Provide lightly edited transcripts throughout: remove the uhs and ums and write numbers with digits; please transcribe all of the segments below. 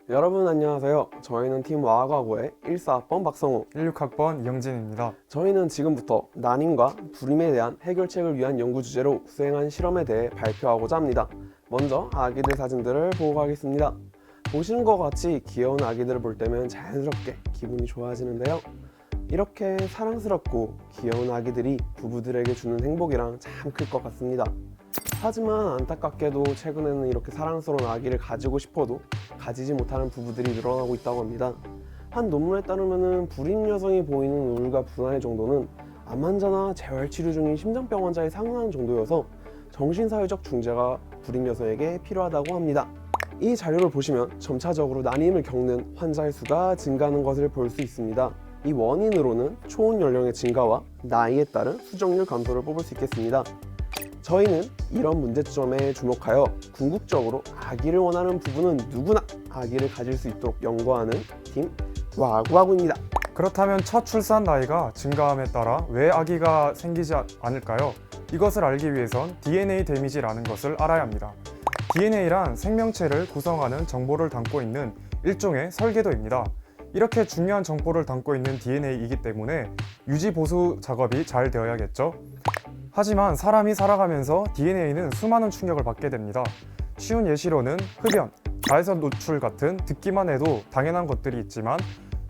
여러분 안녕하세요. 저희는 팀 와과고의 14학번 박성우, 16학번 이영진입니다. 저희는 지금부터 난임과 불임에 대한 해결책을 위한 연구 주제로 수행한 실험에 대해 발표하고자 합니다. 먼저 아기들 사진들을 보고 가겠습니다. 보시는 것 같이 귀여운 아기들을 볼 때면 자연스럽게 기분이 좋아지는데요. 이렇게 사랑스럽고 귀여운 아기들이 부부들에게 주는 행복이랑 참 클 것 같습니다. 하지만 안타깝게도 최근에는 이렇게 사랑스러운 아기를 가지고 싶어도 가지지 못하는 부부들이 늘어나고 있다고 합니다. 한 논문에 따르면 불임 여성이 보이는 우울과 불안의 정도는 암 환자나 재활치료 중인 심장병 환자에 상응하는 정도여서 정신사회적 중재가 불임 여성에게 필요하다고 합니다. 이 자료를 보시면 점차적으로 난임을 겪는 환자의 수가 증가하는 것을 볼 수 있습니다. 이 원인으로는 초혼 연령의 증가와 나이에 따른 수정률 감소를 뽑을 수 있겠습니다. 저희는 이런 문제점에 주목하여 궁극적으로 아기를 원하는 부부는 누구나 아기를 가질 수 있도록 연구하는 팀 와구와구입니다. 그렇다면 첫 출산 나이가 증가함에 따라 왜 아기가 생기지 않을까요? 이것을 알기 위해선 DNA 데미지라는 것을 알아야 합니다. DNA란 생명체를 구성하는 정보를 담고 있는 일종의 설계도입니다. 이렇게 중요한 정보를 담고 있는 DNA이기 때문에 유지 보수 작업이 잘 되어야겠죠? 하지만 사람이 살아가면서 DNA는 수많은 충격을 받게 됩니다. 쉬운 예시로는 흡연, 자외선 노출 같은 듣기만 해도 당연한 것들이 있지만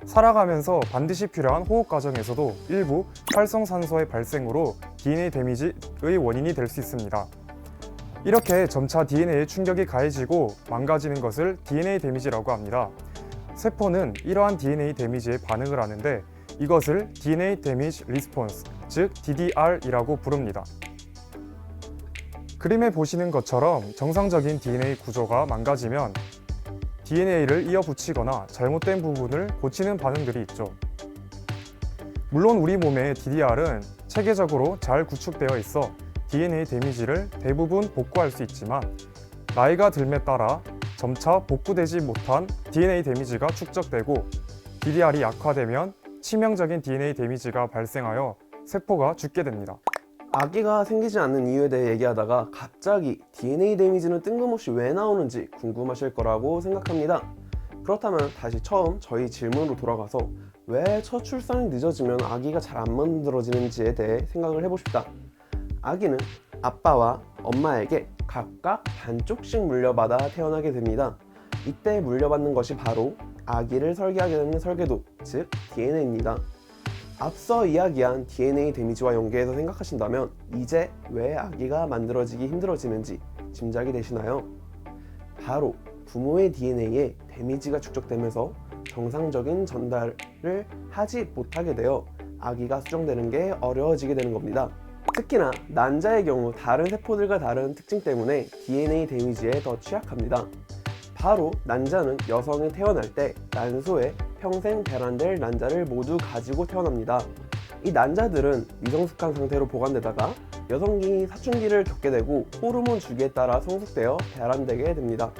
살아가면서 반드시 필요한 호흡 과정에서도 일부 활성산소의 발생으로 DNA 데미지의 원인이 될 수 있습니다. 이렇게 점차 DNA에 충격이 가해지고 망가지는 것을 DNA 데미지라고 합니다. 세포는 이러한 DNA 데미지에 반응을 하는데 이것을 DNA Damage Response, 즉 DDR이라고 부릅니다. 그림에 보시는 것처럼 정상적인 DNA 구조가 망가지면 DNA를 이어붙이거나 잘못된 부분을 고치는 반응들이 있죠. 물론 우리 몸의 DDR은 체계적으로 잘 구축되어 있어 DNA 데미지를 대부분 복구할 수 있지만 나이가 들에 따라 점차 복구되지 못한 DNA 데미지가 축적되고 DDR이 약화되면 치명적인 DNA 데미지가 발생하여 세포가 죽게 됩니다. 아기가 생기지 않는 이유에 대해 얘기하다가 갑자기 DNA 데미지는 뜬금없이 왜 나오는지 궁금하실 거라고 생각합니다. 그렇다면 다시 처음 저희 질문으로 돌아가서 왜 첫 출산이 늦어지면 아기가 잘 안 만들어지는지에 대해 생각을 해봅시다. 아기는 아빠와 엄마에게 각각 반쪽씩 물려받아 태어나게 됩니다. 이때 물려받는 것이 바로 아기를 설계하게 되는 설계도, 즉 DNA입니다. 앞서 이야기한 DNA 데미지와 연계해서 생각하신다면 이제 왜 아기가 만들어지기 힘들어지는지 짐작이 되시나요? 바로 부모의 DNA에 데미지가 축적되면서 정상적인 전달을 하지 못하게 되어 아기가 수정되는 게 어려워지게 되는 겁니다. 특히나 난자의 경우 다른 세포들과 다른 특징 때문에 DNA 데미지에 더 취약합니다. 바로 난자는 여성이 태어날 때 난소에 평생 배란될 난자를 모두 가지고 태어납니다. 이 난자들은 미성숙한 상태로 보관되다가 여성이 사춘기를 겪게 되고 호르몬 주기에 따라 성숙되어 배란되게 됩니다.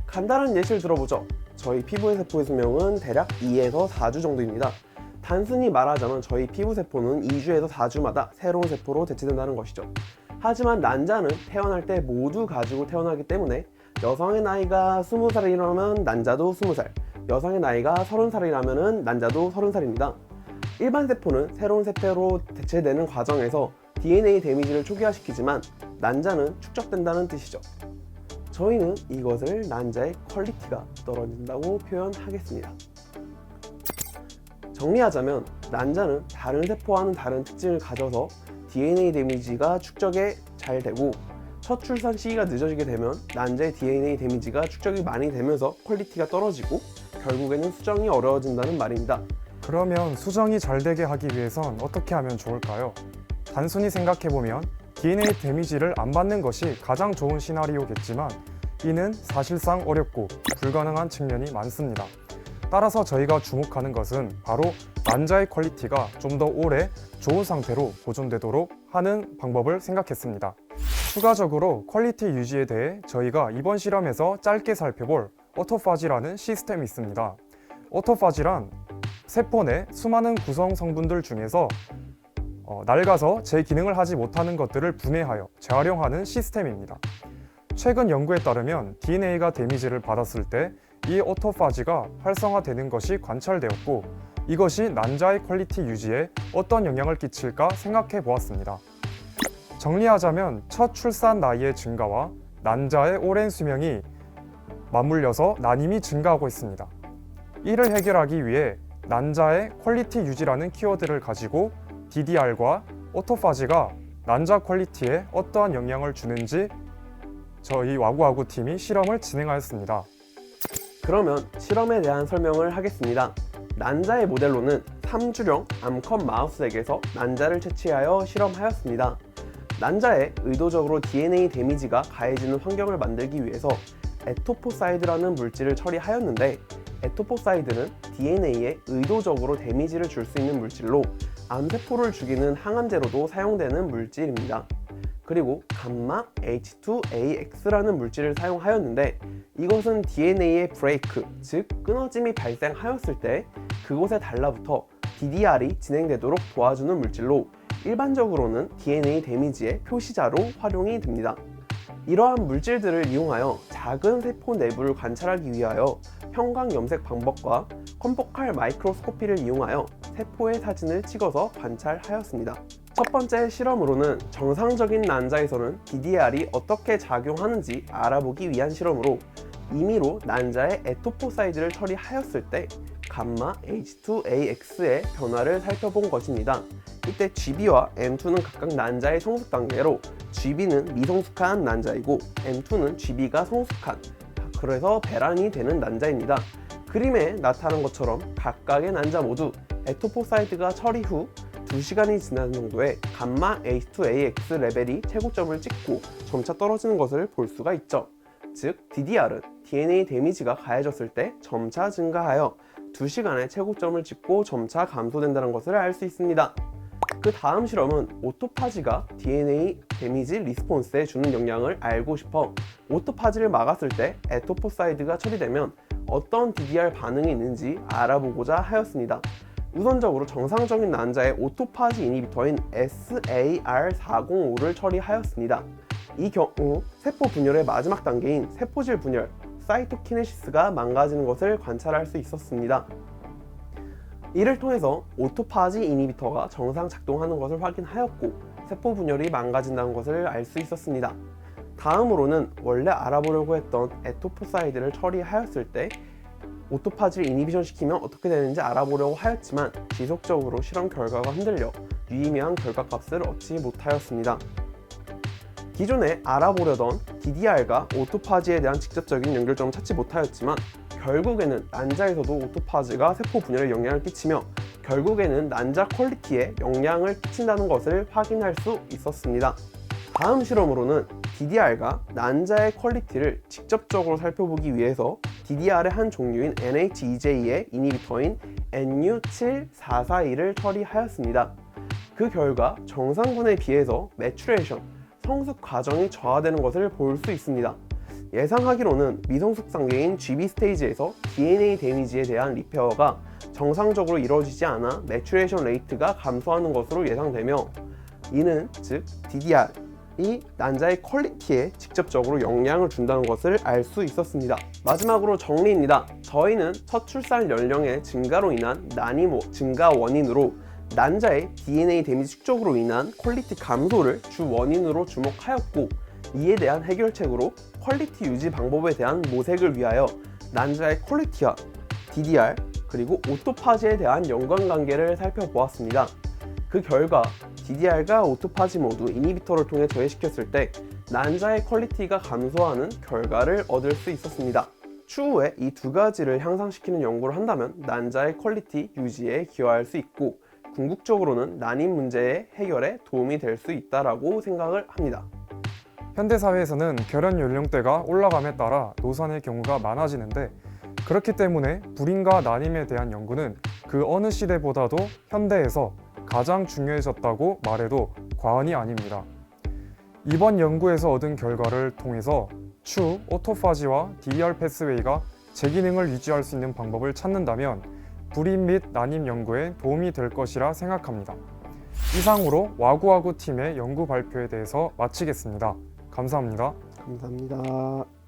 간단한 예시를 들어보죠. 저희 피부의 세포의 수명은 대략 2에서 4주 정도입니다. 단순히 말하자면 저희 피부 세포는 2주에서 4주마다 새로운 세포로 대체된다는 것이죠. 하지만 난자는 태어날 때 모두 가지고 태어나기 때문에 여성의 나이가 20살이라면 난자도 20살, 여성의 나이가 30살이라면 난자도 30살입니다. 일반 세포는 새로운 세포로 대체되는 과정에서 DNA 데미지를 초기화시키지만 난자는 축적된다는 뜻이죠. 저희는 이것을 난자의 퀄리티가 떨어진다고 표현하겠습니다. 정리하자면 난자는 다른 세포와는 다른 특징을 가져서 DNA 데미지가 축적에 잘 되고 첫 출산 시기가 늦어지게 되면 난자의 DNA 데미지가 축적이 많이 되면서 퀄리티가 떨어지고 결국에는 수정이 어려워진다는 말입니다. 그러면 수정이 잘 되게 하기 위해선 어떻게 하면 좋을까요? 단순히 생각해보면 DNA 데미지를 안 받는 것이 가장 좋은 시나리오겠지만 이는 사실상 어렵고 불가능한 측면이 많습니다. 따라서 저희가 주목하는 것은 바로 난자의 퀄리티가 좀 더 오래 좋은 상태로 보존되도록 하는 방법을 생각했습니다. 추가적으로 퀄리티 유지에 대해 저희가 이번 실험에서 짧게 살펴볼 오토파지라는 시스템이 있습니다. 오토파지란 세포 내 수많은 구성 성분들 중에서 낡아서 제 기능을 하지 못하는 것들을 분해하여 재활용하는 시스템입니다. 최근 연구에 따르면 DNA가 데미지를 받았을 때 이 오토파지가 활성화되는 것이 관찰되었고, 이것이 난자의 퀄리티 유지에 어떤 영향을 끼칠까 생각해 보았습니다. 정리하자면 첫 출산 나이의 증가와 난자의 오랜 수명이 맞물려서 난임이 증가하고 있습니다. 이를 해결하기 위해 난자의 퀄리티 유지라는 키워드를 가지고 DDR과 오토파지가 난자 퀄리티에 어떠한 영향을 주는지 저희 와구와구 팀이 실험을 진행하였습니다. 그러면 실험에 대한 설명을 하겠습니다. 난자의 모델로는 3주령 암컷 마우스에게서 난자를 채취하여 실험하였습니다. 난자에 의도적으로 DNA 데미지가 가해지는 환경을 만들기 위해서 에토포사이드라는 물질을 처리하였는데, 에토포사이드는 DNA에 의도적으로 데미지를 줄 수 있는 물질로 암세포를 죽이는 항암제로도 사용되는 물질입니다. 그리고 감마 H2AX라는 물질을 사용하였는데, 이것은 DNA의 브레이크, 즉 끊어짐이 발생하였을 때 그곳에 달라붙어 DDR이 진행되도록 도와주는 물질로 일반적으로는 DNA 데미지의 표시자로 활용이 됩니다. 이러한 물질들을 이용하여 작은 세포 내부를 관찰하기 위하여 형광 염색 방법과 컴포칼 마이크로스코피를 이용하여 세포의 사진을 찍어서 관찰하였습니다. 첫 번째 실험으로는 정상적인 난자에서는 DDR이 어떻게 작용하는지 알아보기 위한 실험으로 임의로 난자의 에토포사이드를 처리하였을 때 감마 H2AX의 변화를 살펴본 것입니다. 이때 GB와 M2는 각각 난자의 성숙 단계로 GB는 미성숙한 난자이고 M2는 GB가 성숙한, 그래서 배란이 되는 난자입니다. 그림에 나타난 것처럼 각각의 난자 모두 에토포사이드가 처리 후 2시간이 지난 정도에 감마 H2AX 레벨이 최고점을 찍고 점차 떨어지는 것을 볼 수가 있죠. 즉 DDR은 DNA 데미지가 가해졌을 때 점차 증가하여 2시간에 최고점을 찍고 점차 감소된다는 것을 알 수 있습니다. 그 다음 실험은 오토파지가 DNA 데미지 리스폰스에 주는 영향을 알고 싶어 오토파지를 막았을 때 에토포사이드가 처리되면 어떤 DDR 반응이 있는지 알아보고자 하였습니다. 우선적으로 정상적인 난자의 오토파지 이니비터인 SAR405를 처리하였습니다. 이 경우 세포 분열의 마지막 단계인 세포질 분열, 사이토키네시스가 망가지는 것을 관찰할 수 있었습니다. 이를 통해서 오토파지 이니비터가 정상 작동하는 것을 확인하였고 세포 분열이 망가진다는 것을 알 수 있었습니다. 다음으로는 원래 알아보려고 했던 에토포사이드를 처리하였을 때 오토파지를 이니비션 시키면 어떻게 되는지 알아보려고 하였지만 지속적으로 실험 결과가 흔들려 유의미한 결과값을 얻지 못하였습니다. 기존에 알아보려던 DDR과 오토파지에 대한 직접적인 연결점을 찾지 못하였지만 결국에는 난자에서도 오토파지가 세포 분열에 영향을 끼치며 결국에는 난자 퀄리티에 영향을 끼친다는 것을 확인할 수 있었습니다. 다음 실험으로는 DDR과 난자의 퀄리티를 직접적으로 살펴보기 위해서 DDR의 한 종류인 NHEJ의 이니비터인 NU7442를 처리하였습니다. 그 결과 정상군에 비해서 매추레이션, 성숙 과정이 저하되는 것을 볼 수 있습니다. 예상하기로는 미성숙 단계인 GB 스테이지에서 DNA 데미지에 대한 리페어가 정상적으로 이루어지지 않아 매추레이션 레이트가 감소하는 것으로 예상되며, 이는 즉 DDR이 난자의 퀄리티에 직접적으로 영향을 준다는 것을 알 수 있었습니다. 마지막으로 정리입니다. 저희는 첫 출산 연령의 증가로 인한 난임 증가 원인으로 난자의 DNA 데미지 축적으로 인한 퀄리티 감소를 주 원인으로 주목하였고, 이에 대한 해결책으로 퀄리티 유지 방법에 대한 모색을 위하여 난자의 퀄리티와 DDR 그리고 오토파지에 대한 연관관계를 살펴보았습니다. 그 결과 DDR과 오토파지 모두 이니비터를 통해 저해시켰을 때 난자의 퀄리티가 감소하는 결과를 얻을 수 있었습니다. 추후에 이 두 가지를 향상시키는 연구를 한다면 난자의 퀄리티 유지에 기여할 수 있고 궁극적으로는 난임 문제의 해결에 도움이 될 수 있다고 생각을 합니다. 현대사회에서는 결혼 연령대가 올라감에 따라 노산의 경우가 많아지는데, 그렇기 때문에 불임과 난임에 대한 연구는 그 어느 시대보다도 현대에서 가장 중요해졌다고 말해도 과언이 아닙니다. 이번 연구에서 얻은 결과를 통해서 추후 오토파지와 DDR 패스웨이가 제 기능을 유지할 수 있는 방법을 찾는다면 불임 및 난임 연구에 도움이 될 것이라 생각합니다. 이상으로 와구와구 팀의 연구 발표에 대해서 마치겠습니다. 감사합니다. 감사합니다.